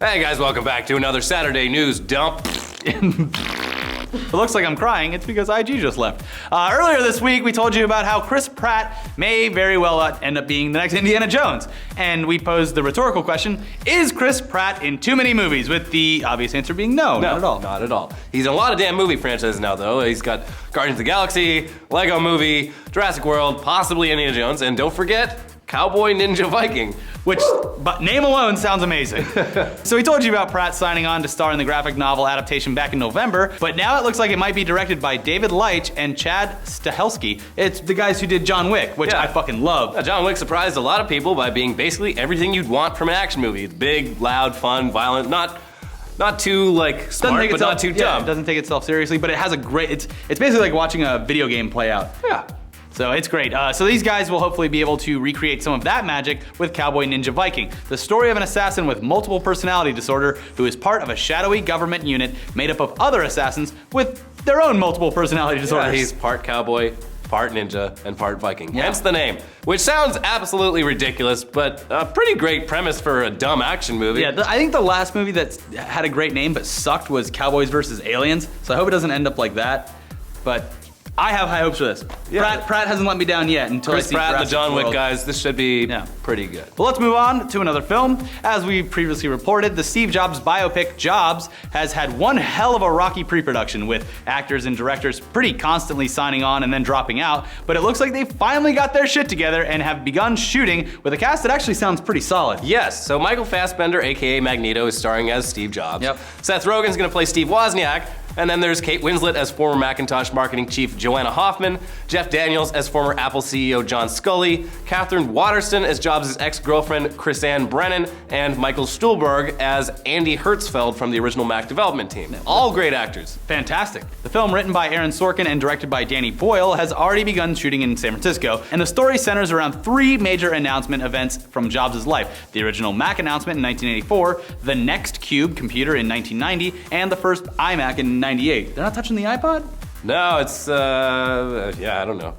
Hey guys, welcome back to another Saturday news dump. It looks like I'm crying. It's because IG just left. Earlier this week, we told you about how Chris Pratt may very well end up being the next Indiana Jones. And we posed the rhetorical question, is Chris Pratt in too many movies? With the obvious answer being no, not at all. Not at all. He's in a lot of damn movie franchises now, though. He's got Guardians of the Galaxy, Lego Movie, Jurassic World, possibly Indiana Jones, and don't forget, Cowboy, Ninja, Viking. Which, but name alone sounds amazing. So we told you about Pratt signing on to star in the graphic novel adaptation back in November, but now it looks like it might be directed by David Leitch and Chad Stahelski. It's the guys who did John Wick, which I fucking love. John Wick surprised a lot of people by being basically everything you'd want from an action movie. It's big, loud, fun, violent, not too like smart, but not too dumb. It doesn't take itself seriously, but it has a great, it's basically like watching a video game play out. Yeah. So it's great. So these guys will hopefully be able to recreate some of that magic with Cowboy, Ninja, Viking, the story of an assassin with multiple personality disorder who is part of a shadowy government unit made up of other assassins with their own multiple personality disorders. Yeah, he's part cowboy, part ninja, and part Viking. Hence the name, which sounds absolutely ridiculous, but a pretty great premise for a dumb action movie. Yeah, I think the last movie that had a great name but sucked was Cowboys vs. Aliens, so I hope it doesn't end up like that, but I have high hopes for this. Yeah. Pratt hasn't let me down yet until Chris I see Pratt and the Jurassic John Wick World. guys, this should be pretty good. Well, let's move on to another film. As we previously reported, the Steve Jobs biopic Jobs has had one hell of a rocky pre-production with actors and directors pretty constantly signing on and then dropping out, but it looks like they finally got their shit together and have begun shooting with a cast that actually sounds pretty solid. Yes, so Michael Fassbender, aka Magneto, is starring as Steve Jobs. Yep. Seth Rogen's gonna play Steve Wozniak, and then there's Kate Winslet as former Macintosh marketing chief Joanna Hoffman, Jeff Daniels as former Apple CEO John Scully, Catherine Waterston as Jobs' ex-girlfriend Chrisanne Brennan, and Michael Stuhlbarg as Andy Hertzfeld from the original Mac development team. All great actors. Fantastic. The film, written by Aaron Sorkin and directed by Danny Boyle, has already begun shooting in San Francisco, and the story centers around three major announcement events from Jobs' life: the original Mac announcement in 1984, the Next Cube computer in 1990, and the first iMac in 98. They're not touching the iPod? No, it's, yeah, I don't know.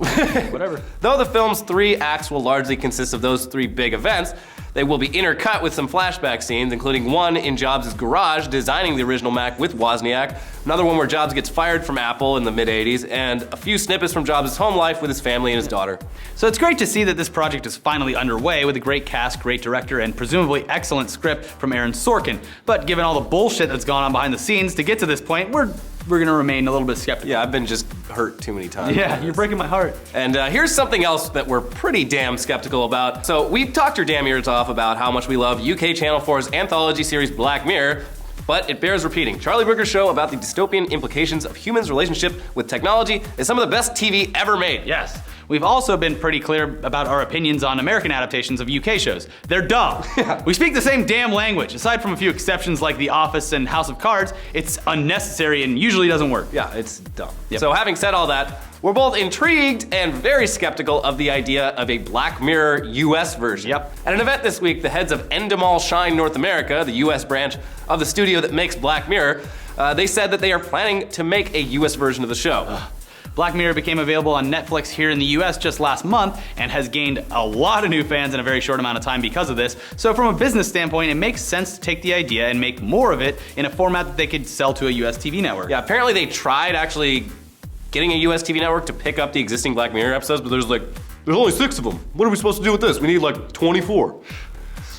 Whatever. Though the film's three acts will largely consist of those three big events, they will be intercut with some flashback scenes, including one in Jobs' garage designing the original Mac with Wozniak, another one where Jobs gets fired from Apple in the mid-80s, and a few snippets from Jobs' home life with his family and his daughter. So it's great to see that this project is finally underway with a great cast, great director, and presumably excellent script from Aaron Sorkin. But given all the bullshit that's gone on behind the scenes to get to this point, we're gonna remain a little bit skeptical. Yeah, I've been just hurt too many times. Yeah, you're breaking my heart. And here's something else that we're pretty damn skeptical about. So we talked your damn ears off about how much we love UK Channel 4's anthology series Black Mirror, but it bears repeating. Charlie Brooker's show about the dystopian implications of humans' relationship with technology is some of the best TV ever made. Yes. We've also been pretty clear about our opinions on American adaptations of UK shows. They're dumb. We speak the same damn language. Aside from a few exceptions like The Office and House of Cards, it's unnecessary and usually doesn't work. Yeah, it's dumb. Yep. So having said all that, we're both intrigued and very skeptical of the idea of a Black Mirror US version. Yep. At an event this week, the heads of Endemol Shine North America, the US branch of the studio that makes Black Mirror, they said that they are planning to make a US version of the show. Black Mirror became available on Netflix here in the US just last month and has gained a lot of new fans in a very short amount of time because of this. So from a business standpoint, it makes sense to take the idea and make more of it in a format that they could sell to a US TV network. Yeah, apparently they tried actually getting a US TV network to pick up the existing Black Mirror episodes, but there's only 6 of them. What are we supposed to do with this? We need like 24.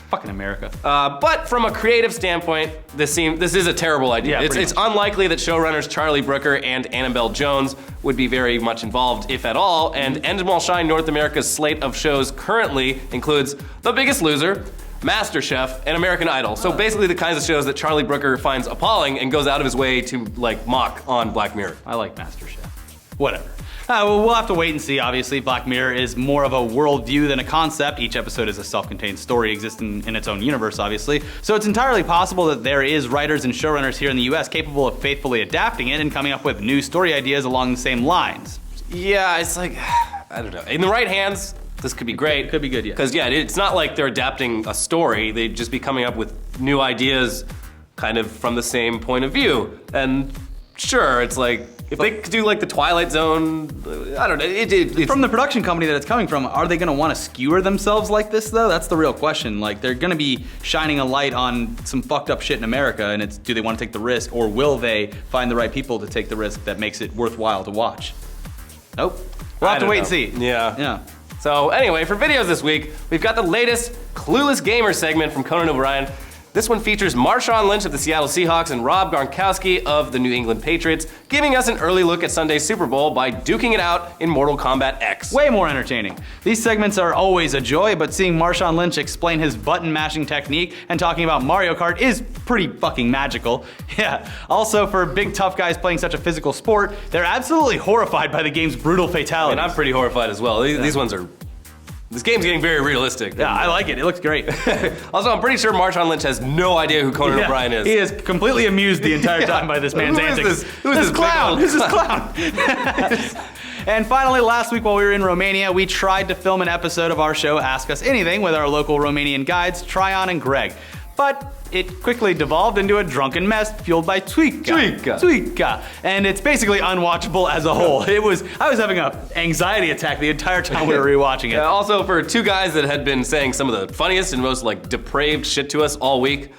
Fucking America. But from a creative standpoint, this is a terrible idea. Yeah, it's unlikely that showrunners Charlie Brooker and Annabelle Jones would be very much involved, if at all, and Endemol Shine North America's slate of shows currently includes The Biggest Loser, MasterChef, and American Idol. So basically the kinds of shows that Charlie Brooker finds appalling and goes out of his way to like mock on Black Mirror. I like MasterChef. Whatever. Well, we'll have to wait and see. Obviously, Black Mirror is more of a worldview than a concept. Each episode is a self-contained story existing in its own universe, obviously. So it's entirely possible that there is writers and showrunners here in the US capable of faithfully adapting it and coming up with new story ideas along the same lines. Yeah, it's like, I don't know. In the right hands, this could be great. Could be good, yeah. Because yeah, it's not like they're adapting a story. They'd just be coming up with new ideas kind of from the same point of view. And sure, it's like, If they could do like the Twilight Zone, I don't know. It's From the production company that it's coming from, are they going to want to skewer themselves like this though? That's the real question. Like they're going to be shining a light on some fucked up shit in America, and it's do they want to take the risk, or will they find the right people to take the risk that makes it worthwhile to watch? Nope. We'll have to wait and see. Yeah. Yeah. So anyway, for videos this week, we've got the latest Clueless Gamer segment from Conan O'Brien. This one features Marshawn Lynch of the Seattle Seahawks and Rob Gronkowski of the New England Patriots, giving us an early look at Sunday's Super Bowl by duking it out in Mortal Kombat X. Way more entertaining. These segments are always a joy, but seeing Marshawn Lynch explain his button mashing technique and talking about Mario Kart is pretty fucking magical. Yeah. Also, for big tough guys playing such a physical sport, they're absolutely horrified by the game's brutal fatalities. And I'm pretty horrified as well. These ones are... This game's getting very realistic. Yeah, I like it. It looks great. Also, I'm pretty sure Marshawn Lynch has no idea who Conan O'Brien is. He is completely amused the entire time by this man's antics. Who is this clown? Who's this clown? And finally, last week while we were in Romania, we tried to film an episode of our show Ask Us Anything with our local Romanian guides, Tryon and Greg. But it quickly devolved into a drunken mess fueled by Tuika. And it's basically unwatchable as a whole. I was having an anxiety attack the entire time we were rewatching it. Yeah, also, for two guys that had been saying some of the funniest and most like depraved shit to us all week,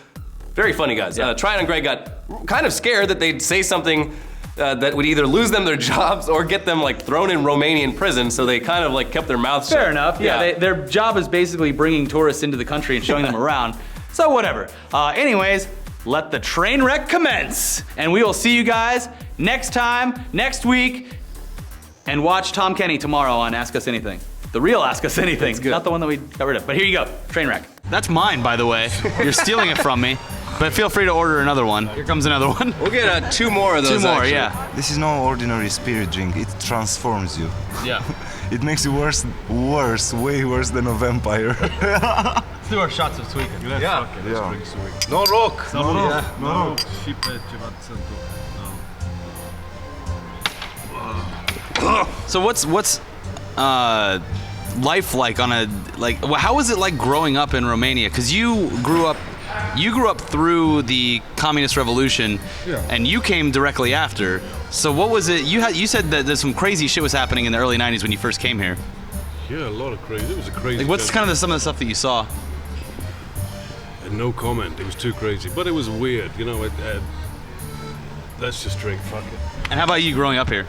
very funny guys. Yeah. Tryon and Greg got kind of scared that they'd say something that would either lose them their jobs or get them like thrown in Romanian prison, so they kind of like kept their mouths shut. Fair enough. Yeah, their job is basically bringing tourists into the country and showing them around. So whatever. Anyways, let the train wreck commence. And we will see you guys next time, next week. And watch Tom Kenny tomorrow on Ask Us Anything. The real Ask Us Anything. Not the one that we got rid of. But here you go, train wreck. That's mine, by the way. You're stealing it from me. But feel free to order another one. Here comes another one. We'll get two more of those. Two more, actually. yeah. This is no ordinary spirit drink. It transforms you. Yeah. It makes you worse, way worse than a vampire. Let's do our shots of sweet. Yeah. No rock. No. So what's life like on a how was it like growing up in Romania? Because you grew up through the communist revolution, and you came directly after. So what was it? You said that there's some crazy shit was happening in the early '90s when you first came here. Yeah, a lot of crazy. It was a crazy. Like, what's kind of some of the stuff that you saw? No comment. It was too crazy, but it was weird. You know, let's just drink. Fuck it. And how about you growing up here?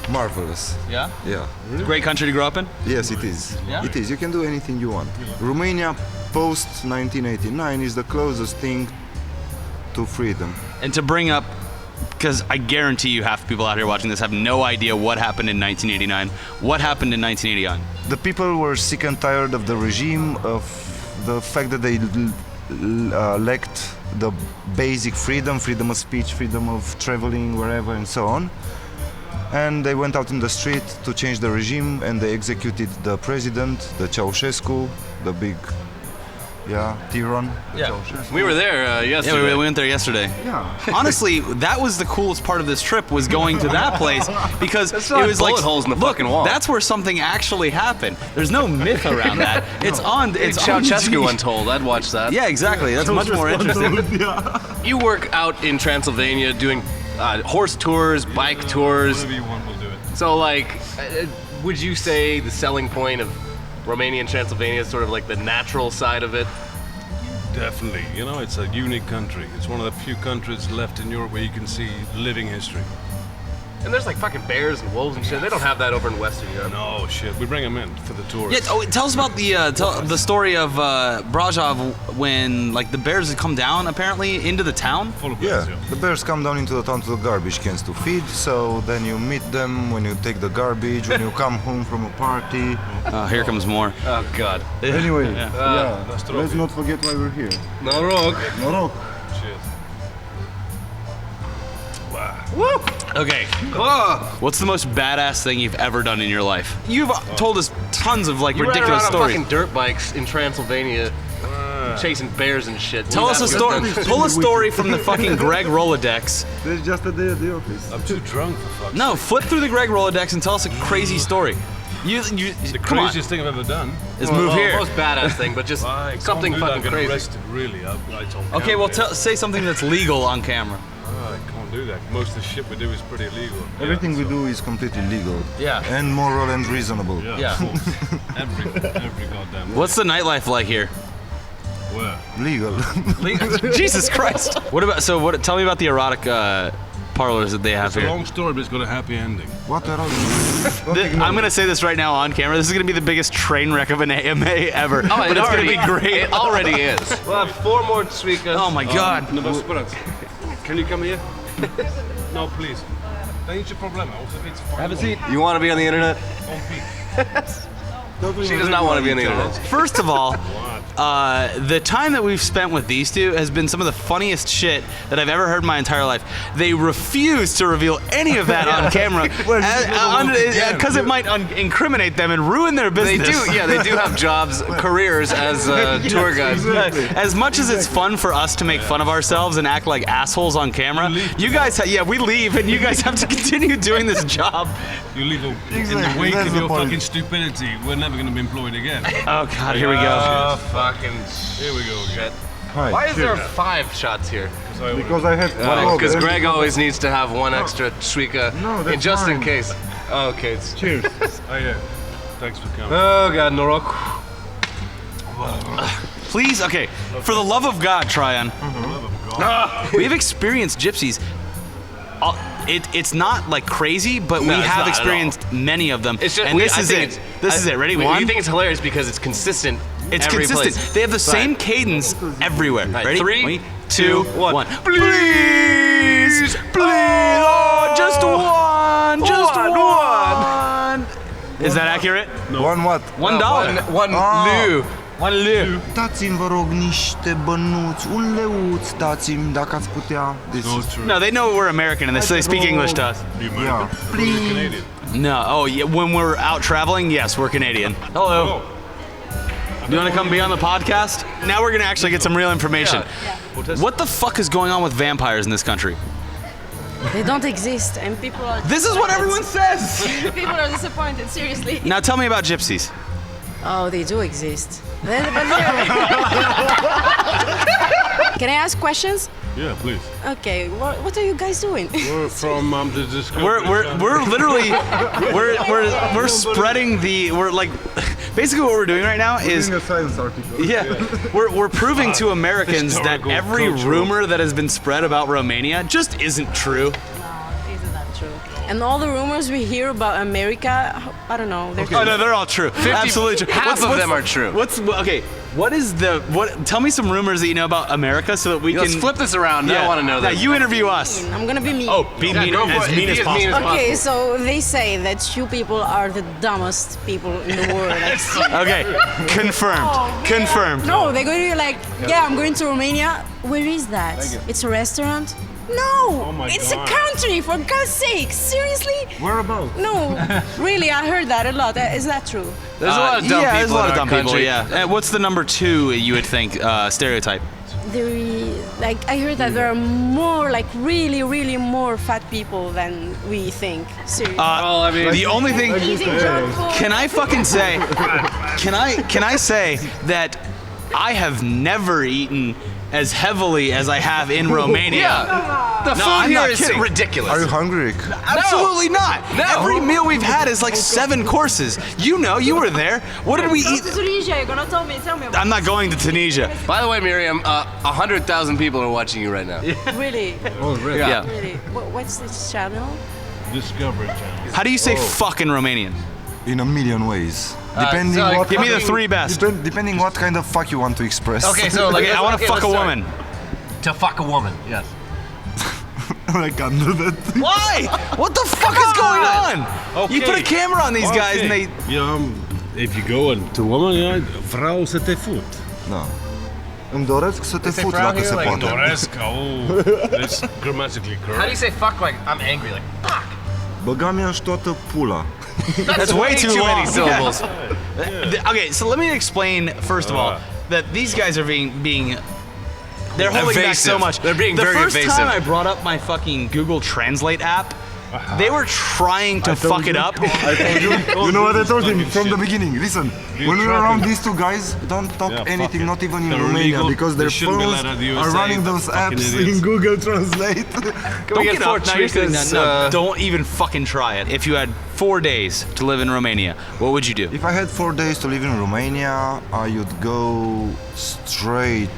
Marvelous. Yeah. Yeah. It's a great country to grow up in. Yes, it is. Yeah? It is. You can do anything you want. Romania post 1989 is the closest thing to freedom. And to bring up, because I guarantee you half the people out here watching this have no idea what happened in 1989. What happened in 1989? The people were sick and tired of the regime, of the fact that they lacked the basic freedom of speech, freedom of traveling wherever and so on. And they went out in the street to change the regime, and they executed the president, the Ceausescu, the big, Tyrann. We were there yesterday. Yeah, we went there yesterday. Yeah. Honestly, that was the coolest part of this trip, was going to that place, because it not was bullet like, holes in the look, fucking wall. that's where something actually happened. There's no myth around that. It's on Ceausescu Untold. I'd watch that. Yeah, exactly. That's much more interesting. You work out in Transylvania doing horse tours, bike tours. Whatever you want, we'll do it. So, like, would you say the selling point of Romania and Transylvania is sort of like the natural side of it? Definitely. You know, it's a unique country. It's one of the few countries left in Europe where you can see living history. And there's like fucking bears and wolves and shit. They don't have that over in Western Europe. No shit. We bring them in for the tourists. Yeah, tell us about the story of Brajov when like the bears had come down apparently into the town. Full of bears, Yeah, the bears come down into the town to the garbage cans to feed, so then you meet them when you take the garbage, when you come home from a party. Here comes more. Oh god. Anyway, Let's let's not forget why we're here. No rock. No rock. Cheers. Woo! Okay. What's the most badass thing you've ever done in your life? You've told us tons of like You ride ridiculous around on stories. fucking dirt bikes in Transylvania, chasing bears and shit. Tell us a story. Tell a story from the fucking Greg Rolodex. There's just a day at the office. I'm too drunk for fuck's No, flip through the Greg Rolodex and tell us a crazy story. You The come on. craziest thing I've ever done. Is move here. Most badass thing, but just I can't something do that. fucking I get crazy. arrested, really. I told Okay, well Cowboy. say something that's legal on camera. I can't can't do that. Most of the shit we do is pretty illegal. Everything we do is completely legal. Yeah. And moral and reasonable. Yeah. Of course. every goddamn. What's the nightlife like here? Where? Legal. Jesus Christ. What about, so what, tell me about the erotic parlors that they have It's a here. long story, but it's got a happy ending. What are I'm gonna say this right now on camera. This is gonna be the biggest train wreck of an AMA ever. Oh, but it's gonna be great. It already is. We'll have 4 more Suikas. Oh my god. No, can you come here? No, please. To jest problemy. Have a seat. You want to be on the internet? She does not want to be on the internet. First of all, the time that we've spent with these two has been some of the funniest shit that I've ever heard in my entire life. They refuse to reveal any of that on camera because it might incriminate them and ruin their They business. do, yeah, they do have jobs, careers as tour guides. As much as it's fun for us to make fun of ourselves and act like assholes on camera, you guys, we leave and you guys have to continue doing this job. You leave in Exactly, the wake that's of the your point. fucking stupidity. We're never going to be employed again. Oh god, here we go. Fucking Here we go again. Hi. Why is there 5 shots here? Because I have Because Greg always needs to have 1 extra Suika No, that's just in fine. case. Oh, okay. Cheers. Oh yeah. Thanks for coming. Oh god, Norok. Please, okay, for the love of God, Tryon, we've experienced gypsies. It's not like crazy, but we No, it's have not at experienced many of them. It's just, and this is it. This is it. Ready? We One. think it's hilarious because it's consistent. It's every consistent. place. They have the same cadence everywhere. Right, Ready? 3, 2, 1. 1. Please, please. Oh, just one. Just one. Is that accurate? One what? $1. One Ah. leu. One leu. Dați-mi, vă rog, niște bănuți, un leuț, dați-mi, dacă ați putea. This No, is- true. No, they know we're American and they speak English to us. You American? Yeah. You're Canadian. No. Oh, yeah. When we're out traveling, yes, we're Canadian. Hello. Oh. You want to come be on the podcast? Now we're gonna actually get some real information. What the fuck is going on with vampires in this country? They don't exist, and people are. This is what everyone says. People are disappointed. Seriously. Now tell me about gypsies. Oh, they do exist. Can I ask questions? Yeah, please. Okay. What are you guys doing? We're from the Discovery We're Channel. literally we're spreading we're like basically what we're doing right now is Reading a science article. we're proving to Americans that Historical, every cultural. rumor that has been spread about Romania just isn't true. No, isn't that true? And all the rumors we hear about America, I don't know. They're Oh no, they're all true. Absolutely true. half of them are true. Tell me some rumors that you know about America so that we Let's can flip this around. I want to know Now that. you interview us. I'm gonna be mean. Oh, be Yeah, mean go for as it. mean Be as as mean possible. as Okay, so they say that you people are the dumbest people in the world. Like, Okay, confirmed. Confirmed. no, they're going to be like, yeah, I'm going to Romania. Where is that? It's a restaurant? No, Oh my it's God. a country, for God's sake. Seriously? Where about? No, really, I heard that a lot. Is that true? There's a lot of dumb yeah, people there's a lot in of our dumb people. country. Yeah. What's the number 2 you would think stereotype? Like, I heard that there are more, like, really, really more fat people than we think. Seriously. Well, I mean, The only thing. Eating junk food. Can I fucking say? Can I say that I have never eaten as heavily as I have in Romania? yeah. The No, food I'm here not is kidding. ridiculous. Are you hungry, Rick? Absolutely not. No. Every meal we've had is like 7 courses. You know, you were there. What did we eat? Tunisia, you're gonna tell me about I'm not going to Tunisia. By the way, Miriam, 100,000 people are watching you right now. Really? Oh, really? Yeah. Really? What's this channel? Discovery Channel. How do you say fuck in Romanian? In a million ways. Depending so what Give me the Fucking- 3 best. Depending what kind of fuck you want to express. Okay, so like, Okay, I want to fuck a let's start. woman. To fuck a woman, yes. I can't do that. Why? What the fuck is going on? You put a camera on these guys and they. If you go to woman, vreau să te fut. No. Îmi doresc să te say fut brown dacă here, se like poate. Doresc, it's grammatically correct. How do you say fuck like I'm angry? Like, fuck. Băga mi-aș toată pula. That's way too long. many syllables. Okay, so let me explain first of all that these guys are being they're holding back so Evasive. much. They're being the very first evasive. time I brought up my fucking Google Translate app, They were trying to fuck it up. I told you. You know what I told him from the beginning? Listen, when we're around these two guys, don't talk anything, not even in They're Romania, illegal. because their They shouldn't be phones allowed out of the are USA. running those Fucking apps idiots. in Google Translate. Don't get get up. Now you're sitting down. Fortress, No, don't even fucking try it. If you had 4 days to live in Romania, what would you do? If I had 4 days to live in Romania, I would go straight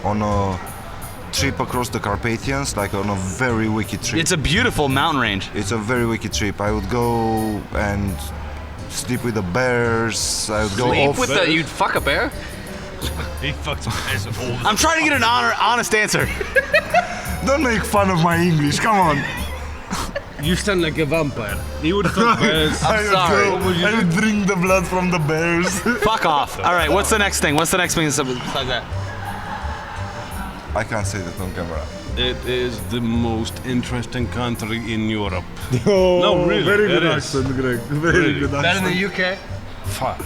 on a trip across the Carpathians, like on a very wicked trip. It's a beautiful mountain range. It's a very wicked trip. I would go and sleep with the bears. I would go Sleep off. with the, you'd fuck a bear? He fucks bears all the I'm trying to get an honest answer. Don't make fun of my English. Come on. You sound like a vampire. He would fuck bears. I sorry. I would drink the blood from the bears. Fuck off. All right, what's the next thing? What's the next thing besides that? I can't say that on camera. It is the most interesting country in Europe. Oh, No, really, Very good it is. accent, Greg. Very Really. good accent. in the UK? Fuck.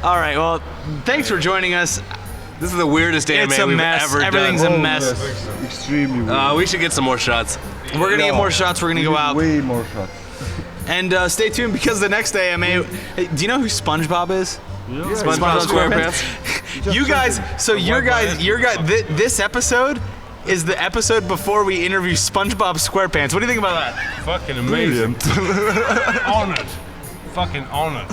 All right, well, thanks for joining us. This is the weirdest anime It's a we've mess. ever Everything's done. a mess. Extremely weird. We should get some more shots. We're gonna get more shots. We're gonna go out. Way more shots. And stay tuned because the next day, hey, do you know who SpongeBob is? SpongeBob SquarePants. You guys, so your guys, this episode is the episode before we interview SpongeBob SquarePants. What do you think about that? Fucking amazing. Brilliant. Honored. Fucking honored.